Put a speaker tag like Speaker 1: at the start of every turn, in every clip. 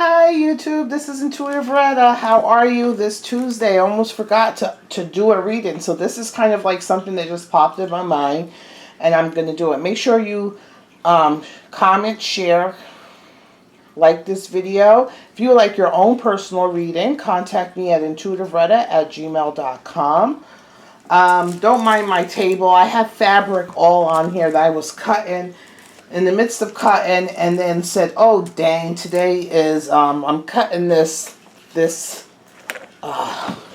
Speaker 1: Hi YouTube, this is Intuitive Retta. How are you this Tuesday? I almost forgot to do a reading, so this is kind of like something that just popped in my mind, and I'm going to do it. Make sure you comment, share, like this video. If you would like your own personal reading, contact me at intuitiveretta@gmail.com. Don't mind my table. I have fabric all on here that I was cutting in the midst of cutting, and then said, oh dang, today is I'm cutting this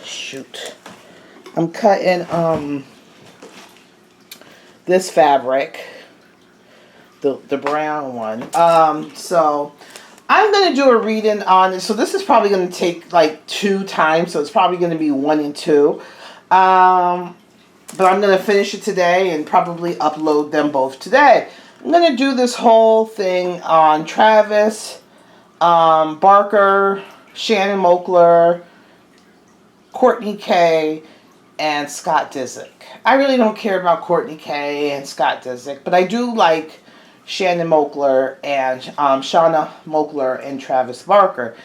Speaker 1: shoot, I'm cutting this fabric, the brown one. So I'm gonna do a reading on it. So this is probably gonna take like 2 times, so it's probably gonna be 1 and 2. But I'm gonna finish it today and probably upload them both today. I'm going to do this whole thing on Travis, Barker, Shannon Moakler, Kourtney K, and Scott Disick. I really don't care about Kourtney K and Scott Disick, but I do like Shannon Moakler and Shanna Moakler and Travis Barker.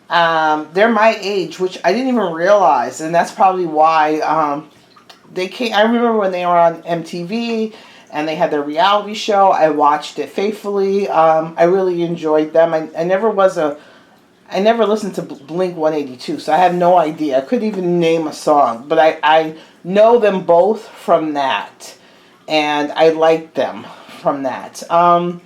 Speaker 1: They're my age, which I didn't even realize, and that's probably why they came. I remember when they were on MTV and they had their reality show. I watched it faithfully. I really enjoyed them. I never listened to Blink 182, so I have no idea. I couldn't even name a song, but I know them both from that, and I like them from that. So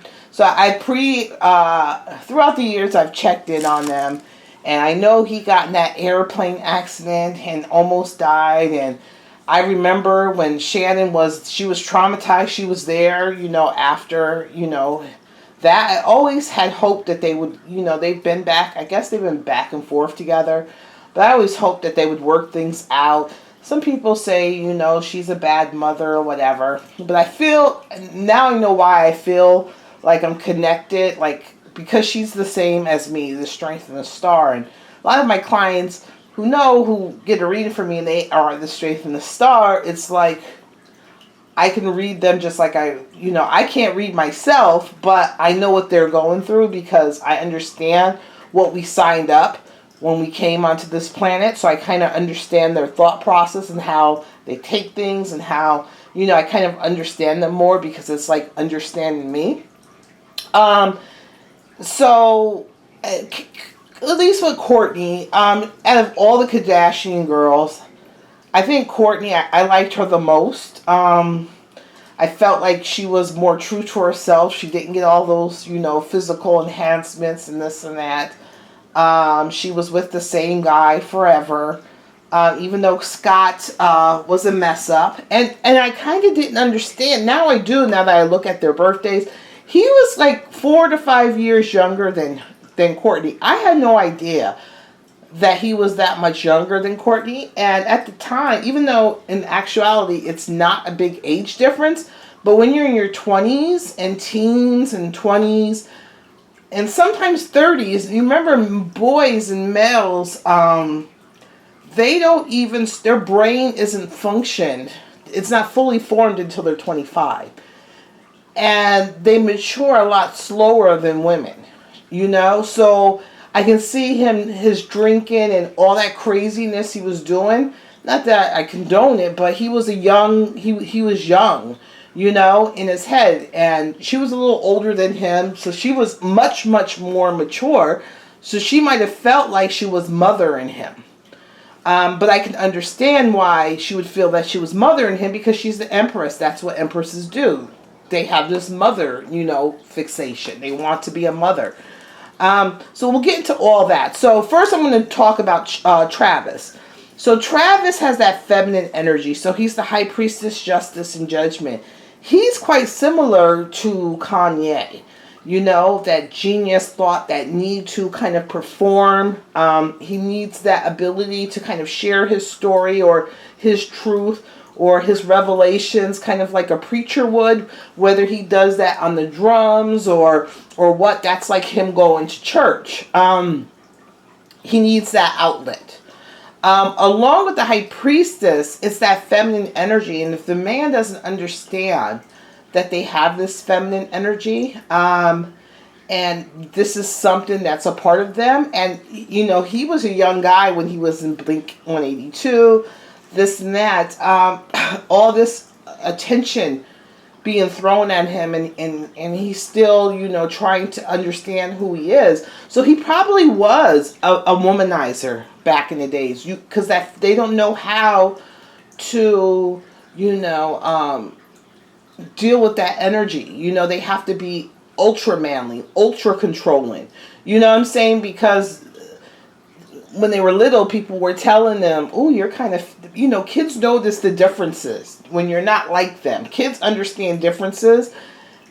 Speaker 1: throughout the years I've checked in on them, and I know he got in that airplane accident and almost died, and I remember when Shannon she was traumatized. She was there, after, that. I always had hoped that they would, they've been back. I guess they've been back and forth together. But I always hoped that they would work things out. Some people say, she's a bad mother or whatever. But I feel, now I know why I feel like I'm connected. Like, because she's the same as me, the strength and the star. And a lot of my clients who get a reading from me and they are the strength and the star, it's like I can read them just like I can't read myself, but I know what they're going through because I understand what we signed up when we came onto this planet. So I kind of understand their thought process and how they take things, and how, I kind of understand them more because it's like understanding me. At least with Kourtney, out of all the Kardashian girls, I think Kourtney, I liked her the most. I felt like she was more true to herself. She didn't get all those, physical enhancements and this and that. She was with the same guy forever, even though Scott was a mess up. And I kind of didn't understand. Now I do, now that I look at their birthdays. He was like 4 to 5 years younger than Kourtney. I had no idea that he was that much younger than Kourtney. And at the time, even though in actuality it's not a big age difference, but when you're in your 20s and teens and 20s and sometimes 30s, you remember boys and males, they don't even, their brain isn't functioned. It's not fully formed until they're 25. And they mature a lot slower than women. So I can see his drinking and all that craziness he was doing. Not that I condone it, but he was he was young, in his head. And she was a little older than him, so she was much, much more mature. So she might have felt like she was mothering him. But I can understand why she would feel that she was mothering him, because she's the empress. That's what empresses do. They have this mother, fixation. They want to be a mother. So we'll get into all that. So first I'm going to talk about Travis. So Travis has that feminine energy. So he's the high priestess, justice, and judgment. He's quite similar to Kanye. That genius thought, that need to kind of perform. He needs that ability to kind of share his story or his truth or his revelations, kind of like a preacher would, whether he does that on the drums or what. That's like him going to church. He needs that outlet. Along with the high priestess, it's that feminine energy. And if the man doesn't understand that they have this feminine energy, and this is something that's a part of them. And you know, he was a young guy when he was in Blink 182, this and that. All this attention being thrown at him, and he's still, you know, trying to understand who he is. So he probably was a womanizer back in the days, because that they don't know how to, you know, deal with that energy. You know, they have to be ultra manly, ultra controlling. You know what I'm saying? Because when they were little, people were telling them, "Oh, you're kind of," you know, kids notice the differences when you're not like them. Kids understand differences,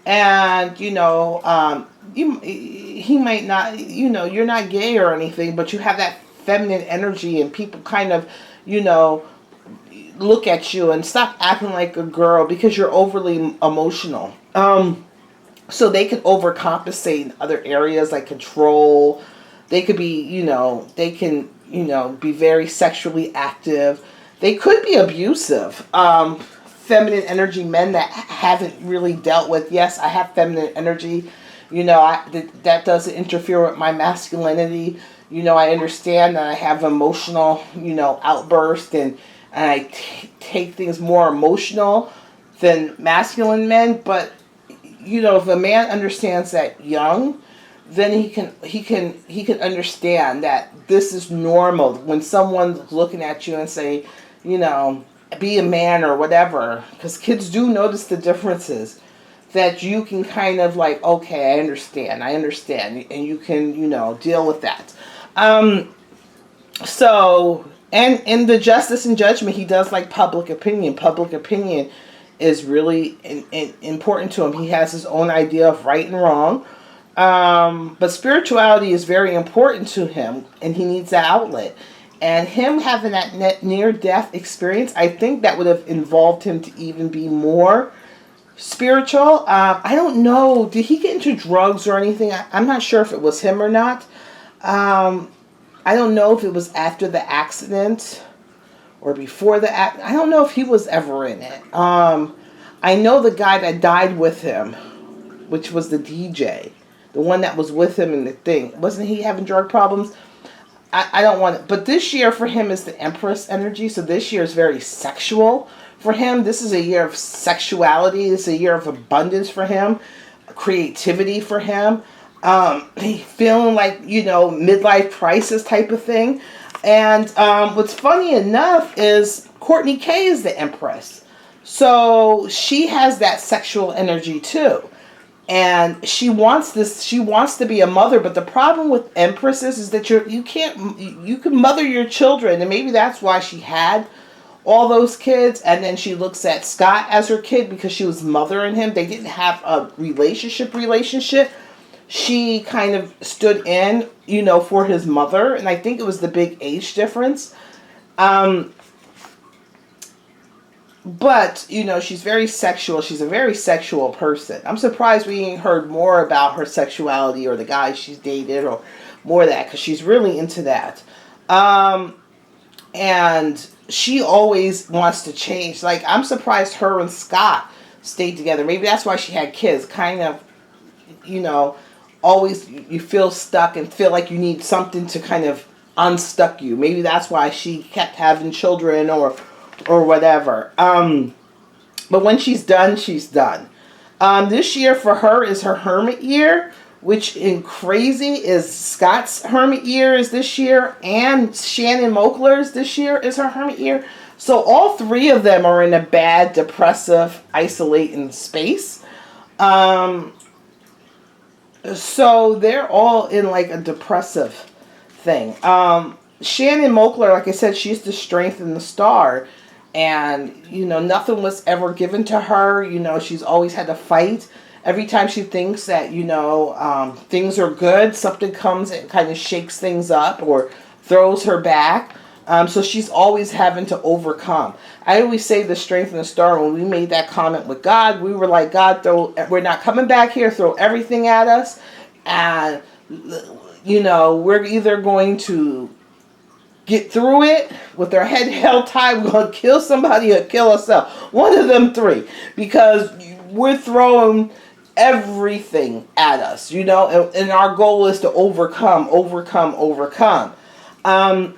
Speaker 1: and you know, he might not, you know, you're not gay or anything, but you have that feminine energy, and people kind of, you know, look at you and stop acting like a girl because you're overly emotional. So they can overcompensate in other areas like control. They could be, you know, they can, you know, be very sexually active. They could be abusive. Feminine energy men that haven't really dealt with, yes, I have feminine energy. You know, that doesn't interfere with my masculinity. You know, I understand that I have emotional, you know, outbursts, and I take things more emotional than masculine men. But, you know, if a man understands that young, then he can understand that this is normal when someone's looking at you and say, you know, be a man or whatever, because kids do notice the differences, that you can kind of like, okay, I understand, and you can, you know, deal with that. So, and in the Justice and Judgment, he does like public opinion. Public opinion is really important to him. He has his own idea of right and wrong. But spirituality is very important to him, and he needs that outlet. And him having that near-death experience, I think that would have involved him to even be more spiritual. I don't know. Did he get into drugs or anything? I'm not sure if it was him or not. I don't know if it was after the accident or before the accident. I don't know if he was ever in it. I know the guy that died with him, which was the DJ. The one that was with him in the thing. Wasn't he having drug problems? I don't want it. But this year for him is the Empress energy. So this year is very sexual for him. This is a year of sexuality. This is a year of abundance for him. Creativity for him. Feeling like, you know, midlife crisis type of thing. And what's funny enough is Kourtney K is the Empress. So she has that sexual energy too. And she wants this. She wants to be a mother, but the problem with empresses is that you can mother your children, and maybe that's why she had all those kids. And then she looks at Scott as her kid because she was mothering him. They didn't have a relationship. She kind of stood in, you know, for his mother, and I think it was the big age difference. But, you know, she's very sexual. She's a very sexual person. I'm surprised we ain't heard more about her sexuality or the guys she's dated or more of that, because she's really into that. And she always wants to change. Like, I'm surprised her and Scott stayed together. Maybe that's why she had kids. Kind of, you know, always you feel stuck and feel like you need something to kind of unstuck you. Maybe that's why she kept having children or whatever. But when she's done, she's done. This year for her is her hermit year, which in crazy is Scott's hermit year is this year, and Shannon Moakler's this year is her hermit year. So all three of them are in a bad, depressive, isolating space. So they're all in like a depressive thing. Shannon Moakler, like I said, she's the strength in the star. And, you know, nothing was ever given to her. You know, she's always had to fight. Every time she thinks that, you know, things are good, something comes and kind of shakes things up or throws her back. So she's always having to overcome. I always say the strength in the star. When we made that comment with God, we were like, God, we're not coming back here. Throw everything at us. And, you know, we're either going to get through it with our head held high, we're going to kill somebody or kill ourselves. One of them three. Because we're throwing everything at us, you know, and our goal is to overcome.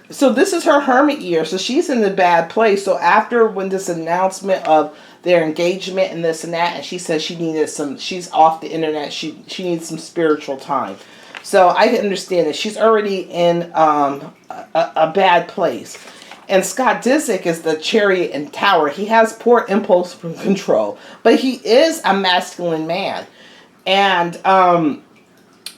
Speaker 1: So this is her hermit year, so she's in the bad place. So after when this announcement of their engagement and this and that, and she says she needed she's off the internet, she needs some spiritual time. So I can understand that she's already in a bad place. And Scott Disick is the Chariot and Tower. He has poor impulse control, but he is a masculine man. And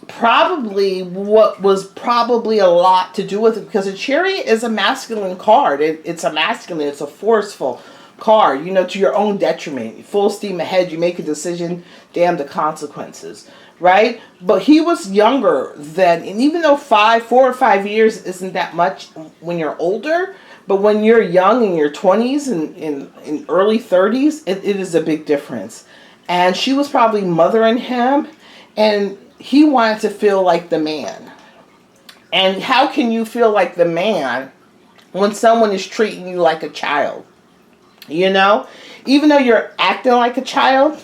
Speaker 1: probably what was probably a lot to do with it, because a Chariot is a masculine card. It's a forceful card, you know, to your own detriment. Full steam ahead, you make a decision, damn the consequences, right? But he was younger then, and even though 4 or 5 years isn't that much when you're older, but when you're young in your 20s and in early 30s, it is a big difference. And she was probably mothering him, and he wanted to feel like the man. And how can you feel like the man when someone is treating you like a child? You know? Even though you're acting like a child,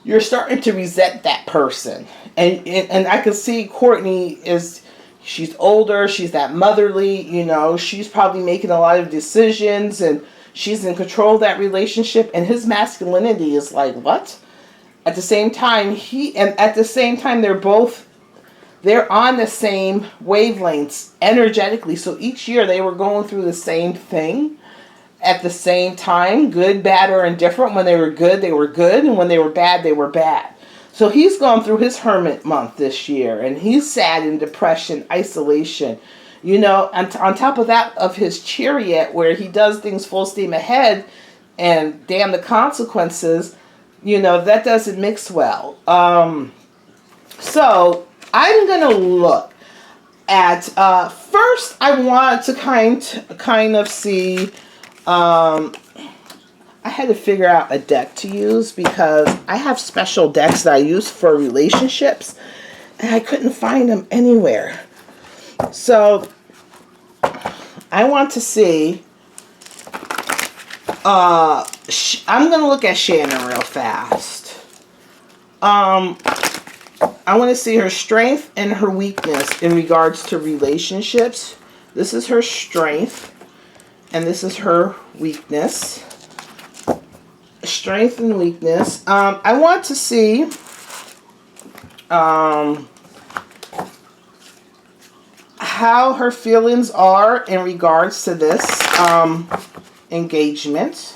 Speaker 1: you're starting to resent that person. And I can see Kourtney she's older, she's that motherly, you know, she's probably making a lot of decisions and she's in control of that relationship, and his masculinity is like, what? At the same time, they're on the same wavelengths energetically. So each year they were going through the same thing at the same time, good, bad, or indifferent. When they were good, and when they were bad. So he's gone through his hermit month this year, and he's sad in depression, isolation, you know, and on top of that, of his Chariot, where he does things full steam ahead, and damn the consequences, you know, that doesn't mix well. So I'm going to look at, first I want to kind of see, I had to figure out a deck to use because I have special decks that I use for relationships, and I couldn't find them anywhere. So I want to see, I'm going to look at Shanna real fast. I want to see her strength and her weakness in regards to relationships. This is her strength, and this is her weakness. Strength and weakness. I want to see how her feelings are in regards to this engagement.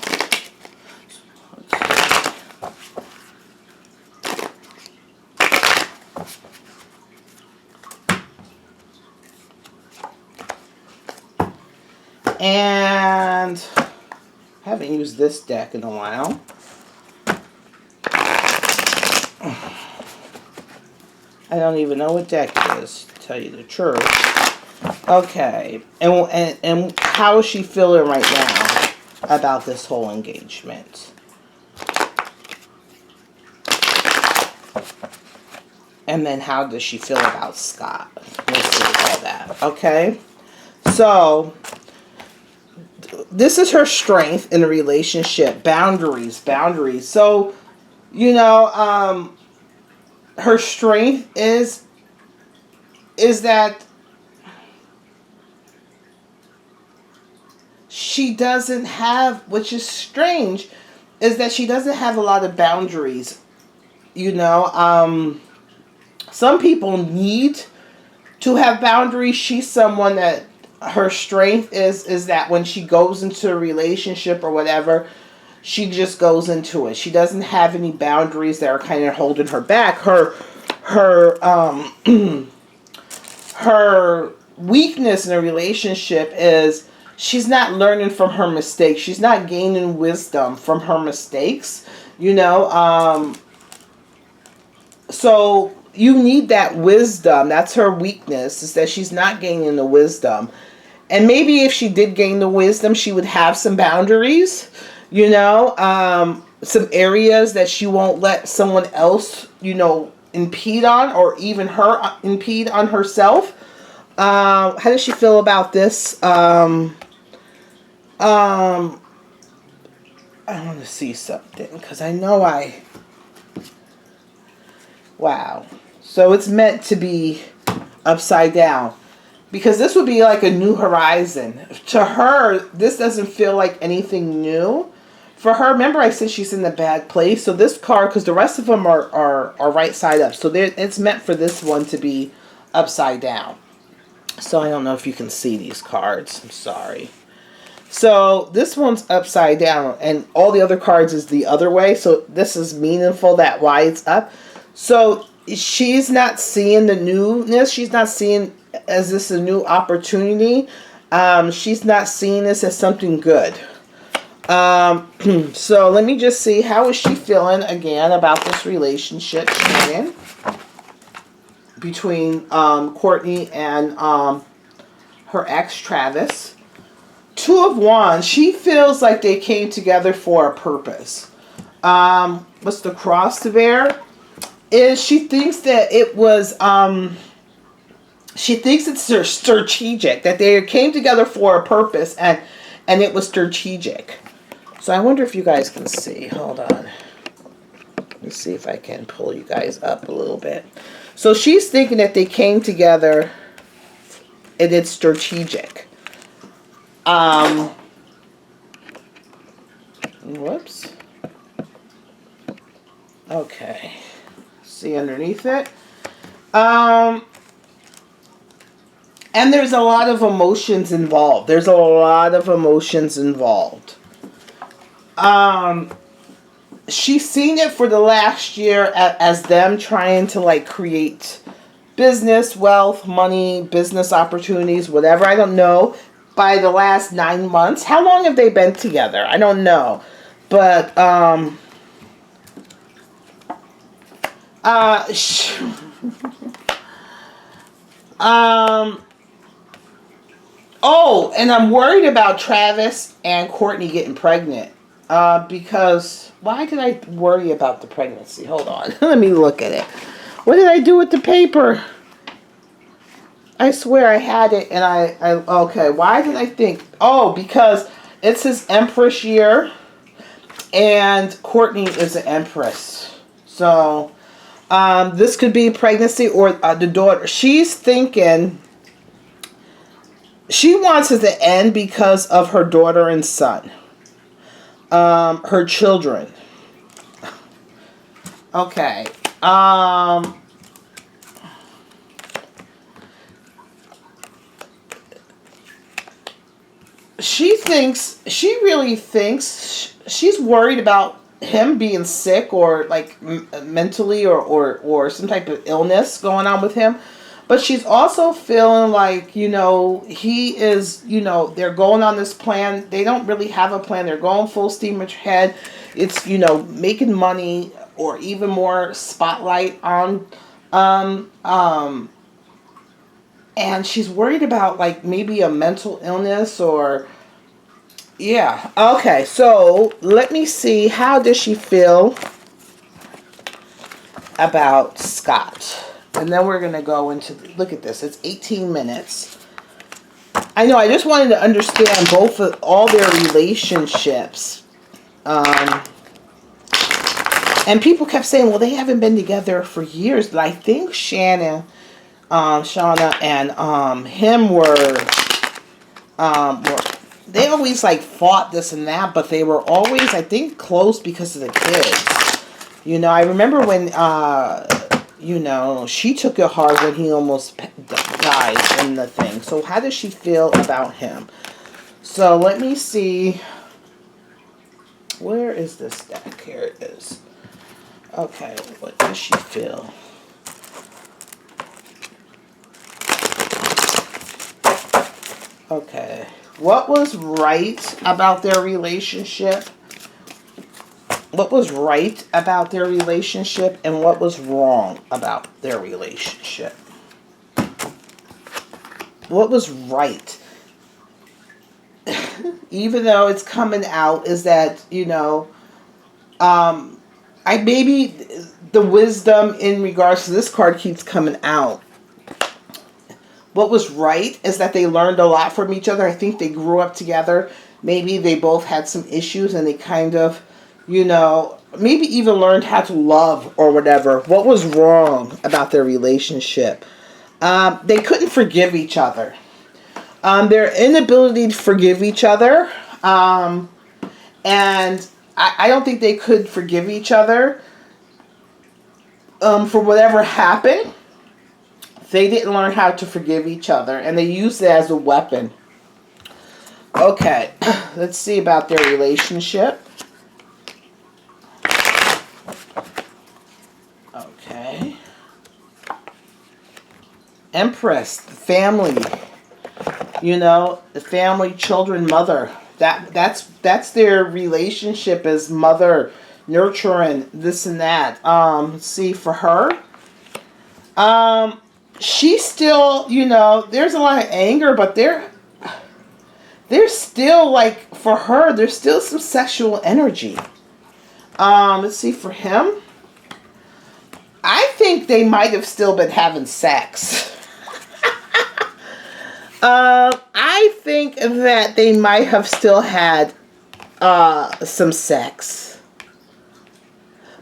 Speaker 1: And I haven't used this deck in a while. I don't even know what deck it is, to tell you the truth. Okay, and how is she feeling right now about this whole engagement? And then how does she feel about Scott? Let's see all that. Okay, so this is her strength in a relationship. Boundaries. So, you know, her strength is that she doesn't have, which is strange, is that she doesn't have a lot of boundaries. You know, some people need to have boundaries. She's someone that her strength is that when she goes into a relationship or whatever, she just goes into it. She doesn't have any boundaries that are kind of holding her back. Her weakness in a relationship is she's not learning from her mistakes. She's not gaining wisdom from her mistakes, you know. So you need that wisdom. That's her weakness, is that she's not gaining the wisdom. And maybe if she did gain the wisdom, she would have some boundaries, you know, some areas that she won't let someone else, you know, impede on, or even her impede on herself. How does she feel about this? I want to see something, because I know Wow. So it's meant to be upside down. Because this would be like a new horizon. To her, this doesn't feel like anything new. For her, remember I said she's in a bad place. So this card, because the rest of them are right side up. So it's meant for this one to be upside down. So I don't know if you can see these cards. I'm sorry. So this one's upside down. And all the other cards is the other way. So this is meaningful that why it's up. So she's not seeing the newness. She's not seeing as this a new opportunity. She's not seeing this as something good. So let me just see, how is she feeling again about this relationship, Shannon, between Kourtney and her ex Travis. Two of Wands. She feels like they came together for a purpose. What's the cross to bear? Is she thinks that it was she thinks it's strategic, that they came together for a purpose and it was strategic. So I wonder if you guys can see. Hold on. Let me see if I can pull you guys up a little bit. So she's thinking that they came together and it's strategic. Whoops. Okay. See underneath it. And there's a lot of emotions involved. There's a lot of emotions involved. She's seen it for the last year as them trying to like create business, wealth, money, business opportunities, whatever. I don't know. By the last 9 months. How long have they been together? I don't know. But, oh, and I'm worried about Travis and Kourtney getting pregnant. Because, why did I worry about the pregnancy? Hold on. Let me look at it. What did I do with the paper? I swear I had it and okay, why did I think? Oh, because it's his Empress year and Kourtney is an Empress. So, this could be pregnancy or the daughter. She's thinking she wants it to end because of her daughter and son. Her children. Okay. She really thinks, she's worried about him being sick or like mentally or some type of illness going on with him. But she's also feeling like, you know, he is, you know, they're going on this plan. They don't really have a plan. They're going full steam ahead. It's, you know, making money or even more spotlight on, and she's worried about like maybe a mental illness or, yeah. Okay, so let me see. How does she feel about Scott? And then we're going to go into, look at this. It's 18 minutes. I know, I just wanted to understand all their relationships. And people kept saying, well, they haven't been together for years. But I think Shanna and him were they always like fought this and that, but they were always, I think, close because of the kids. You know, I remember when, you know, she took it hard when he almost died in the thing. So how does she feel about him? So let me see. Where is this deck? Here it is. Okay, what does she feel? Okay. What was right about their relationship? What was right about their relationship and what was wrong about their relationship? What was right? Even though it's coming out, is that, you know, maybe the wisdom in regards to this card keeps coming out. What was right is that they learned a lot from each other. I think they grew up together. Maybe they both had some issues and they kind of, you know, maybe even learned how to love or whatever. What was wrong about their relationship? They couldn't forgive each other. Their inability to forgive each other, and I don't think they could forgive each other for whatever happened. They didn't learn how to forgive each other, and they used it as a weapon. Okay, let's see about their relationship. Okay. Empress, family. You know, the family, children, mother. That's their relationship as mother, nurturing, this and that. Let's see, for her. She's still, you know, there's a lot of anger, but there's still, like, for her, there's still some sexual energy. Let's see, for him. I think they might have still been having sex. I think that they might have still had some sex.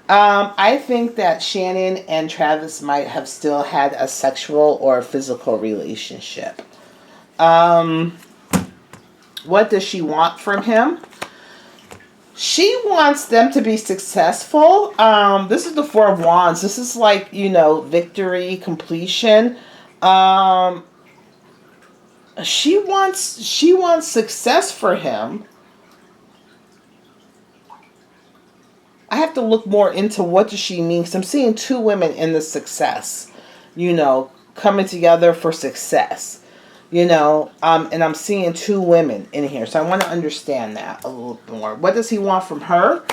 Speaker 1: I think that Shannon and Travis might have still had a sexual or physical relationship. What does she want from him? She wants them to be successful. This is the Four of Wands. This is like, you know, victory, completion. She wants success for him. I have to look more into what does she mean. 'Cause I'm seeing two women in the success, you know, coming together for success, you know, and I'm seeing two women in here. So I want to understand that a little more. What does he want from her?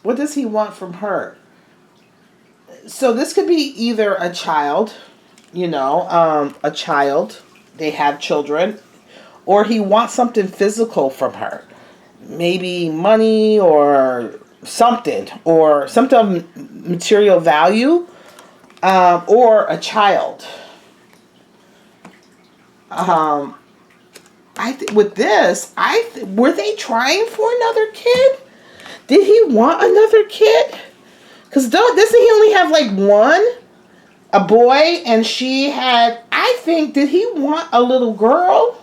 Speaker 1: What does he want from her? So this could be either a child, you know, a child. They have children. Or he wants something physical from her. Maybe money or something of material value. Or a child. With this, were they trying for another kid? Did he want another kid? Because doesn't he only have like one? A boy, and she had, I think, did he want a little girl?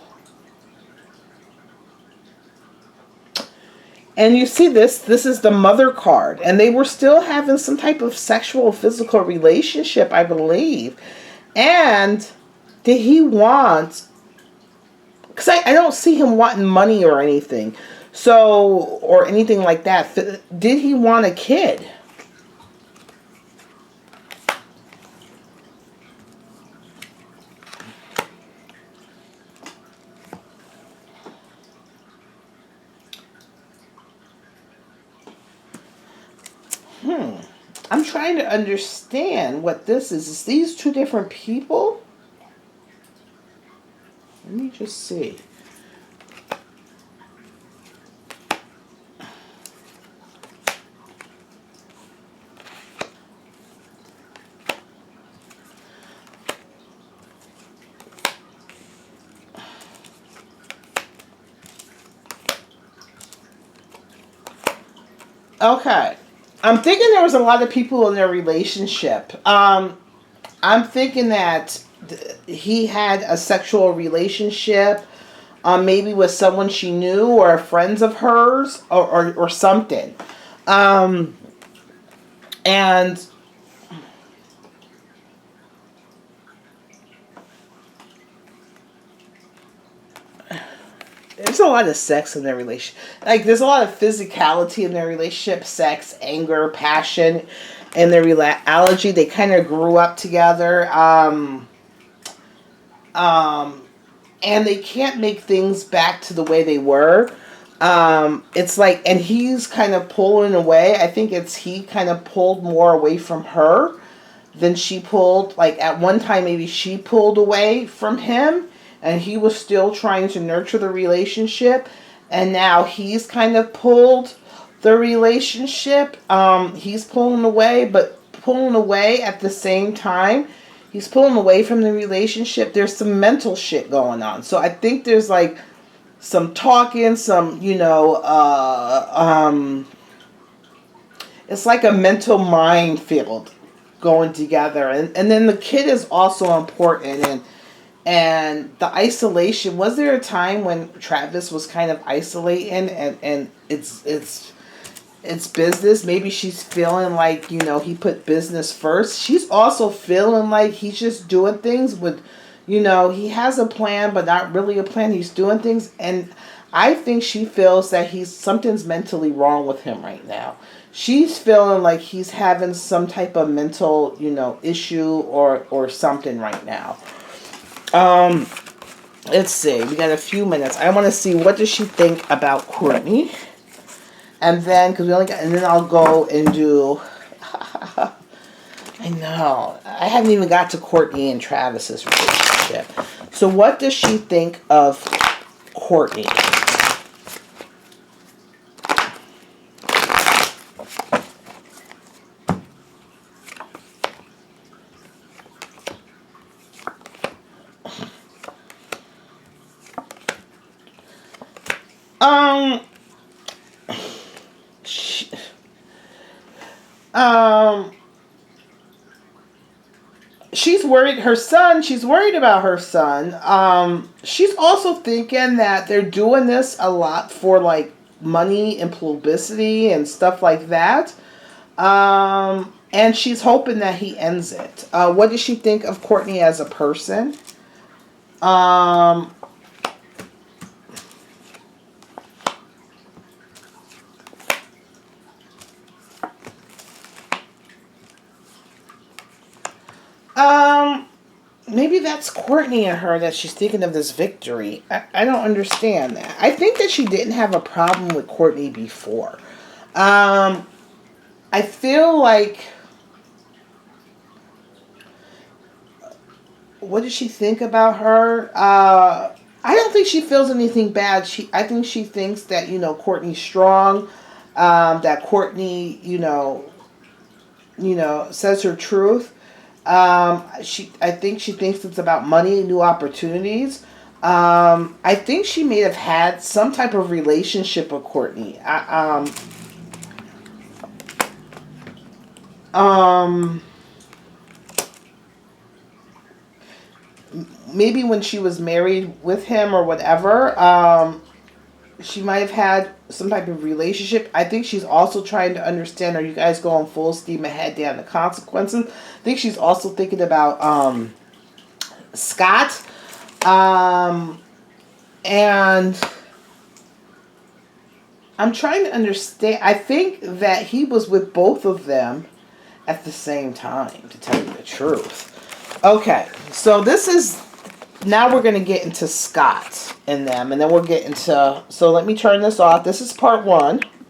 Speaker 1: And you see this is the mother card. And they were still having some type of sexual, physical relationship, I believe. And did he want, because I don't see him wanting money or anything. So, or anything like that. Did he want a kid? I'm trying to understand what this is. Is these two different people? Let me just see. Okay. I'm thinking there was a lot of people in their relationship. I'm thinking that he had a sexual relationship, maybe with someone she knew or friends of hers or something. And there's a lot of sex in their relationship. Like, there's a lot of physicality in their relationship. Sex, anger, passion. And their allergy. They kind of grew up together. And they can't make things back to the way they were. It's like, and he's kind of pulling away. I think he kind of pulled more away from her than she pulled. Like, at one time, maybe she pulled away from him. And he was still trying to nurture the relationship. And now he's kind of pulled the relationship. He's pulling away, but pulling away at the same time. He's pulling away from the relationship. There's some mental shit going on. So I think there's like some talking, some, it's like a mental minefield going together. And then the kid is also important. And the isolation, was there a time when Travis was kind of isolating and it's business? Maybe she's feeling like, he put business first. She's also feeling like he's just doing things with, he has a plan, but not really a plan. He's doing things. And I think she feels that something's mentally wrong with him right now. She's feeling like he's having some type of mental, issue or something right now. Let's see. We got a few minutes. I want to see, what does she think about Kourtney? And then, because we only got, and then I'll go and do. I know. I haven't even got to Kourtney and Travis's relationship. So, what does she think of Kourtney? She's worried. She's worried about her son. She's also thinking that they're doing this a lot for like money and publicity and stuff like that. And she's hoping that he ends it. What does she think of Kourtney as a person? Maybe that's Kourtney and her that she's thinking of this victory. I don't understand that. I think that she didn't have a problem with Kourtney before. I feel like, what does she think about her? I don't think she feels anything bad. I think she thinks that, Kourtney's strong. That Kourtney, says her truth. I think she thinks it's about money, new opportunities. I think she may have had some type of relationship with Kourtney. Maybe when she was married with him or whatever, she might have had some type of relationship. I think she's also trying to understand, are you guys going full steam ahead down the consequences? I think she's also thinking about Scott. And I'm trying to understand. I think that he was with both of them at the same time, to tell you the truth. Okay, so this is, now we're going to get into Scott and them, and then we'll get into, so let me turn this off. This is part 1.